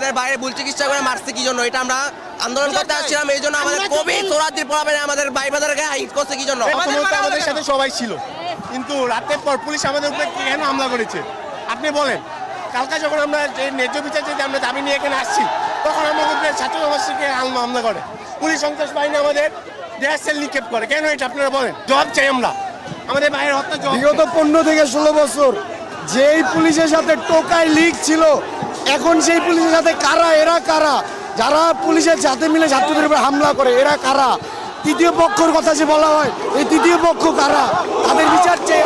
আমাদের বাইরে ভুল চিকিৎসা করে মারছে কি জন্য, এটা আমরা আন্দোলন করতে আসছিলাম। এই জন্য আমাদের কোভিড সোরাদির পড়াবেন আমাদের ভাই বাজারকে হাইট করছে কি জন্য। আমাদের সাথে সবাই ছিল, কিন্তু রাতের পর পুলিশ আমাদের উপরে কেন হামলা করেছে আপনি বলেন? কালকে যখন আমরা ন্যায্য বিচার যদি আমরা দাবি নিয়ে এখানে আসছি, তখন আমাদের উপরে ছাত্র সমাজকে হামলা করে পুলিশ। সন্ত্রাস বাহিনী আমাদের গ্যাস সেল নিক্ষেপ করে। কেন এটা আপনারা বলেন? জবাব চাই আমরা, আমাদের বাইরের হত্যা। বিগত 15 থেকে 16 বছর যেই পুলিশের সাথে টোকাই লিগ ছিল, এখন সেই পুলিশের সাথে কারা? এরা কারা? যারা পুলিশের সাথে মিলে ছাত্রদের উপর হামলা করে, এরা কারা? তৃতীয় পক্ষের কথা যে বলা হয়, এই তৃতীয় পক্ষ কারা? তাদের বিচার চাই।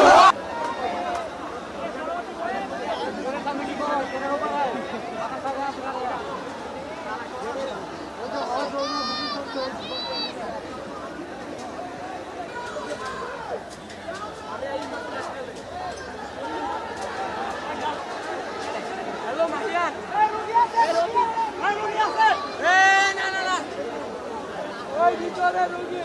না না না ওই ভিতরে রুগী